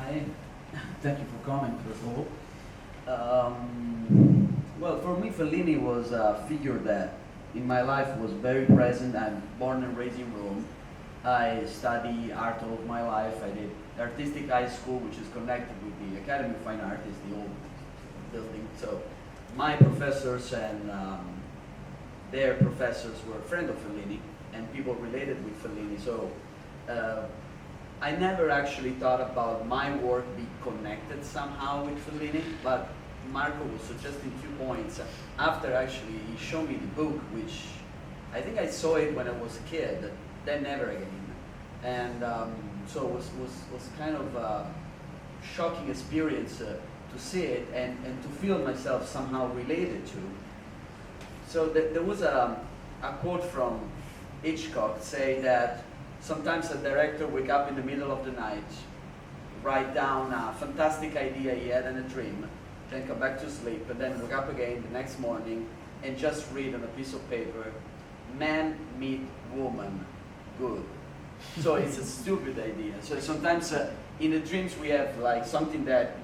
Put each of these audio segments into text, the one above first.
Hi, thank you for coming, first of all. Well, for me, Fellini was a figure that in my life was very present. I'm born and raised in Rome. I study art all of my life. I did artistic high school, which is connected with the Academy of Fine Arts, the old building. So my professors and their professors were friends of Fellini and people related with Fellini. So I never actually thought about my work being connected somehow with Fellini, but Marco was suggesting 2 points after actually he showed me the book, which I think I saw it when I was a kid, then never again. And so it was kind of a shocking experience to see it and to feel myself somehow related to. So there was a quote from Hitchcock saying that sometimes a director wake up in the middle of the night, write down a fantastic idea he had in a dream, then come back to sleep, and then wake up again the next morning and just read on a piece of paper, man meet woman, good. So it's a stupid idea. So sometimes in the dreams we have like something that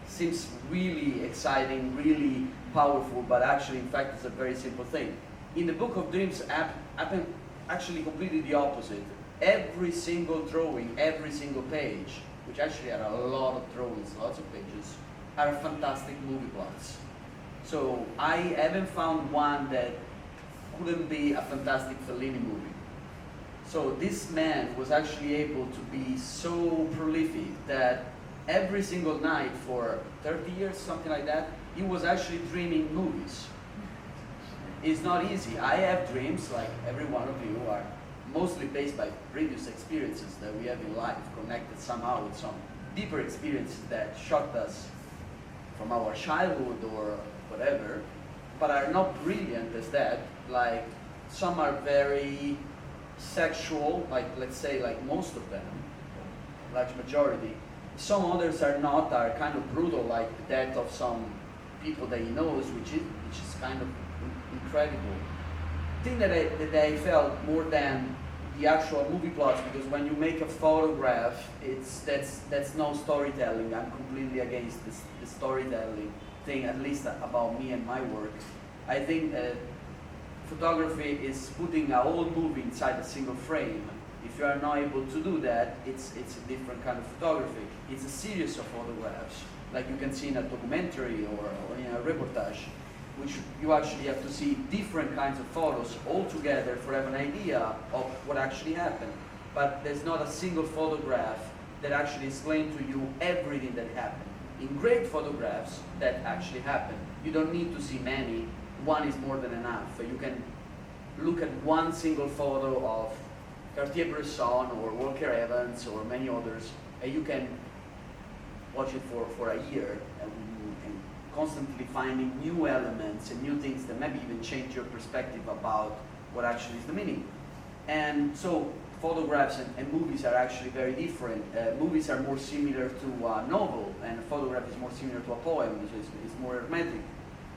seems really exciting, really powerful, but actually in fact it's a very simple thing. In the Book of Dreams happened actually completely the opposite. Every single drawing, every single page, which actually are a lot of drawings, lots of pages, are fantastic movie plots. So I haven't found one that couldn't be a fantastic Fellini movie. So this man was actually able to be so prolific that every single night for 30 years, something like that, he was actually dreaming movies. It's not easy. I have dreams, like every one of you, are mostly based by previous experiences that we have in life, connected somehow with some deeper experiences that shocked us from our childhood or whatever, but are not brilliant as that. Like some are very sexual, like let's say like most of them, large majority. Some others are not, are kind of brutal, like the death of some people that he knows, which is kind of incredible. The thing that I felt more than the actual movie plots, because when you make a photograph, that's no storytelling. I'm completely against the storytelling thing, at least about me and my work. I think photography is putting a whole movie inside a single frame. If you are not able to do that, it's a different kind of photography. It's a series of photographs, like you can see in a documentary or in a reportage, which you actually have to see different kinds of photos all together for have an idea of what actually happened. But there's not a single photograph that actually explains to you everything that happened. In great photographs, that actually happened. You don't need to see many. One is more than enough. You can look at one single photo of Cartier-Bresson or Walker Evans or many others, and you can watch it for a year and constantly finding new elements and new things that maybe even change your perspective about what actually is the meaning. And so photographs and movies are actually very different. Movies are more similar to a novel, and a photograph is more similar to a poem, which is more hermetic.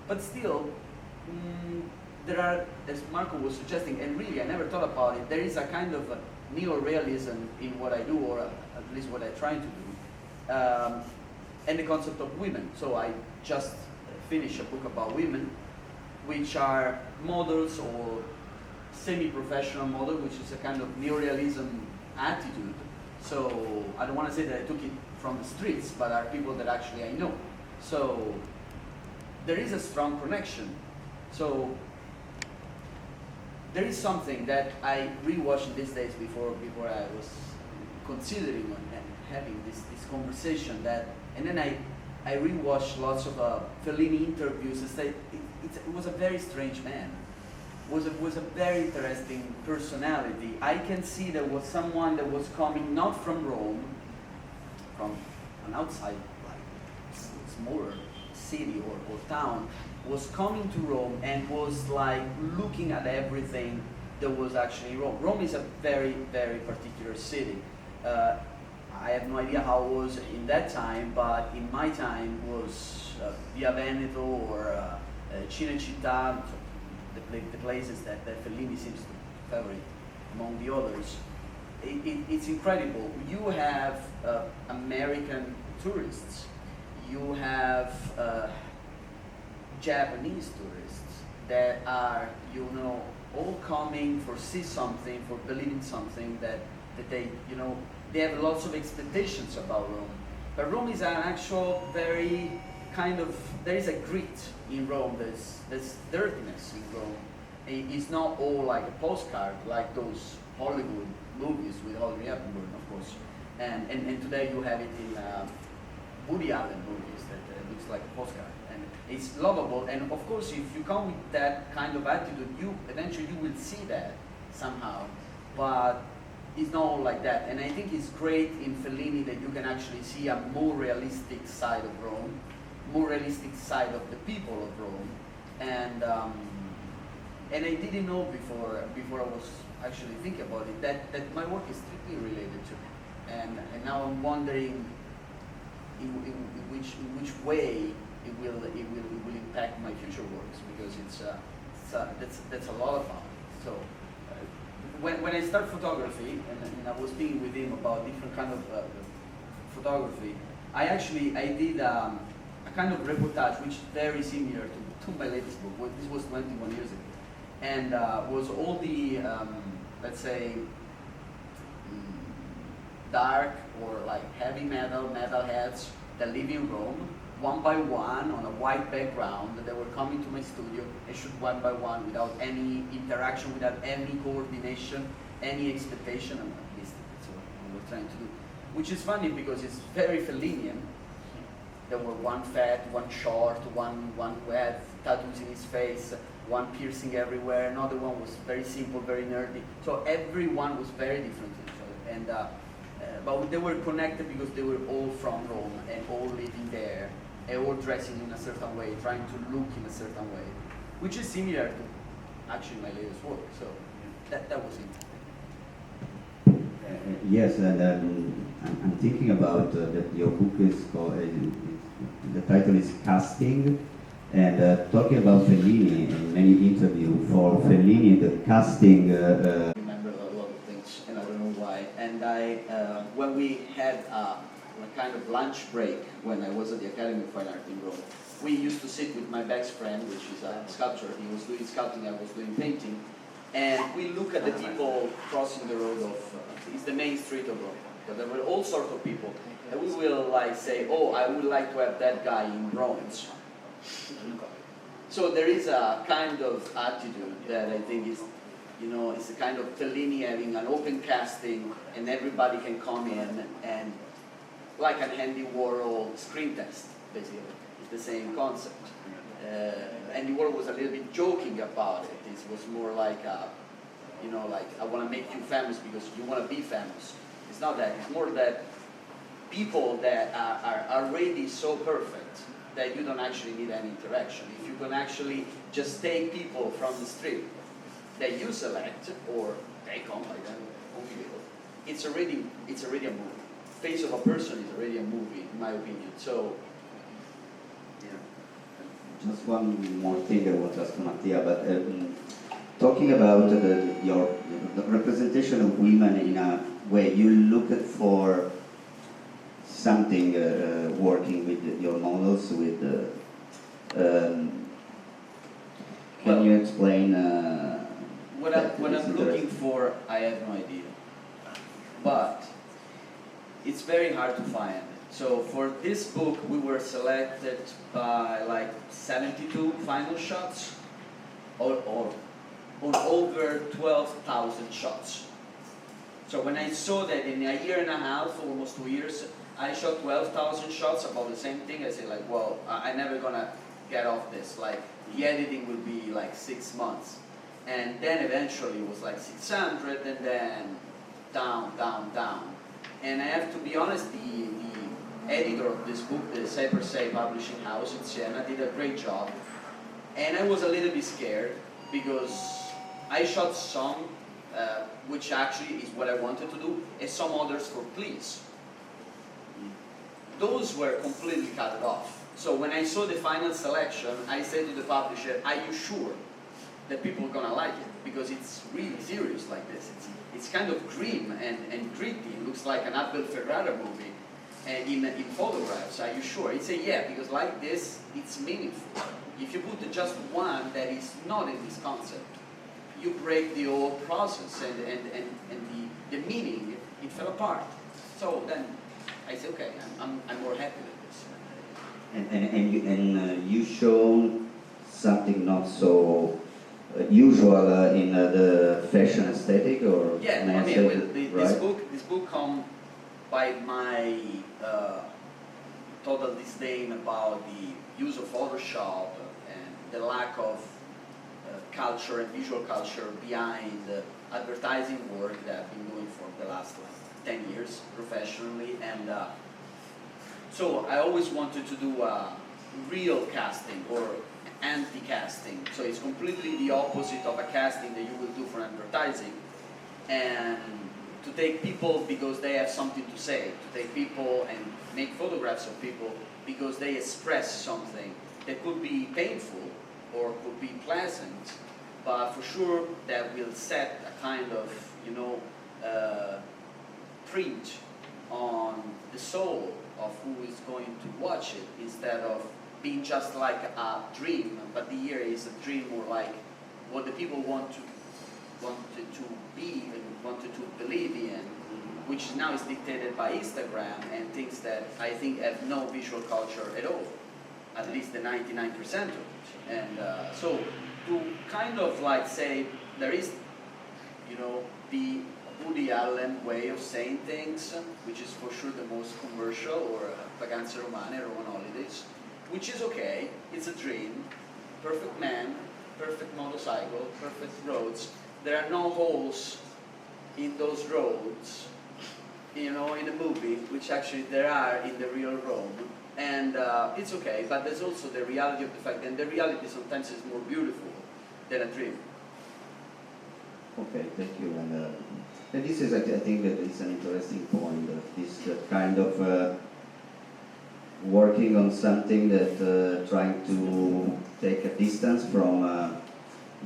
But still, there are, as Marco was suggesting, and really I never thought about it, there is a kind of a neo-realism in what I do, or at least what I'm trying to do, and the concept of women. So I just finished a book about women, which are models or semi-professional model, which is a kind of neo-realism attitude. So I don't want to say that I took it from the streets, but are people that actually I know. So there is a strong connection. So there is something that I rewatched these days before I was considering and having this conversation, that, and then I rewatched lots of Fellini interviews and said it was a very strange man. Was a very interesting personality. I can see there was someone that was coming not from Rome, from an outside, like smaller city or town, was coming to Rome and was like looking at everything that was actually Rome. Rome is a very, very particular city. I have no idea how it was in that time, but in my time was Via Veneto or Cinecittà, the places that Fellini seems to favorite among the others. It's incredible. You have American tourists. You have Japanese tourists that are, you know, all coming for see something, for believing something that they, you know, they have lots of expectations about Rome. But Rome is an actual very kind of, there is a grit in Rome, there's dirtiness in Rome. It's not all like a postcard, like those Hollywood movies with Audrey Hepburn, of course. And today you have it in Woody Allen movies that looks like a postcard. And it's lovable, and of course if you come with that kind of attitude, you eventually you will see that somehow. But it's not all like that. And I think it's great in Fellini that you can actually see a more realistic side of Rome, more realistic side of the people of Rome. And I didn't know before I was actually thinking about it that my work is strictly related to it. And now I'm wondering in which way it will impact my future works, because that's a lot of fun. So when I start photography, and I was speaking with him about different kind of photography, I did a kind of reportage which is very similar to my latest book. This was 21 years ago, and was all the let's say dark or like heavy metalheads that live in Rome, one by one on a white background. They were coming to my studio and shoot one by one without any interaction, without any coordination, any expectation, and at least that's what we were trying to do. Which is funny because it's very Fellinian. There were one fat, one short, one who had tattoos in his face, one piercing everywhere, another one was very simple, very nerdy. So everyone was very different to each other. And but they were connected because they were all from Rome and all living there, and all dressing in a certain way, trying to look in a certain way, which is similar to actually my latest work. So that was it. Yes, and I'm thinking about that your book is called, the title is Casting, and talking about Fellini in many interviews. For Fellini, the casting Remember a lot of things, and I don't know why. And when we had a kind of lunch break when I was at the Academy of Fine Art in Rome, we used to sit with my best friend, which is a sculptor. He was doing sculpting, I was doing painting, and we look at the people crossing the road of, it's the main street of Rome. But there were all sorts of people, and we will like say, oh, I would like to have that guy in bronze. So there is a kind of attitude that I think is, you know, it's a kind of Fellini having an open casting, and everybody can come in, and like an Andy Warhol screen test, basically. It's the same concept. Andy Warhol was a little bit joking about it. It was more like, you know, like, I want to make you famous because you want to be famous. It's not that. It's more that people that are already so perfect that you don't actually need any interaction. If you can actually just take people from the street that you select, or they come like that, it's already a movie. Face of a person is already a movie, in my opinion. So, yeah. Just one more thing I want to ask Mattia, but talking about your representation of women in a way, you look for something working with your models, with can you explain what I'm looking for? I have no idea, but it's very hard to find. So for this book, we were selected by like 72 final shots, or on over 12,000 shots. So when I saw that in a year and a half, almost 2 years, I shot 12,000 shots about the same thing, I said like, well, I'm never gonna get off this. Like, the editing will be like 6 months. And then eventually it was like 600, and then down. And I have to be honest, the editor of this book, the Cypress Publishing House in Siena, did a great job. And I was a little bit scared, because I shot some, which actually is what I wanted to do, and some others for please. Those were completely cut off. So when I saw the final selection, I said to the publisher, are you sure that people are gonna like it? Because it's really serious like this. It's kind of grim and gritty. It looks like an Abel Ferrara movie. And in photographs, are you sure? He'd say, yeah, because like this, it's meaningful. If you put just one that is not in this concept, you break the whole process and the meaning, it fell apart. So then I say, okay, I'm more happy with this. And you shown something not so usual in the fashion aesthetic, or yeah, I mean, well, this book come by my total disdain about the use of Photoshop and the lack of culture and visual culture behind advertising work that I've been doing for the last 10 years professionally. And so I always wanted to do real casting or anti-casting. So it's completely the opposite of a casting that you will do for advertising. And to take people because they have something to say, to take people and make photographs of people because they express something that could be painful or could be pleasant, but for sure that will set a kind of, print on the soul of who is going to watch it, instead of being just like a dream, but the year is a dream more like what the people wanted to be and wanted to believe in, which now is dictated by Instagram and things that I think have no visual culture at all, at least the 99% of it. And so to kind of like say there is, the Woody Allen way of saying things, which is for sure the most commercial, or Vacanze Romane, Roman Holidays, which is okay, it's a dream, perfect man, perfect motorcycle, perfect roads. There are no holes in those roads, in a movie, which actually there are in the real road. And it's okay, but there's also the reality of the fact, and the reality sometimes is more beautiful than a dream. Okay, thank you. And this is, I think, that it's an interesting point. This kind of working on something that trying to take a distance from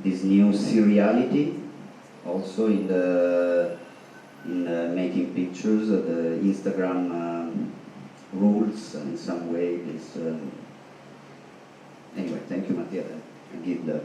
this new seriality, also in making pictures, the Instagram rules in some way. This anyway, thank you, Mattia. I give the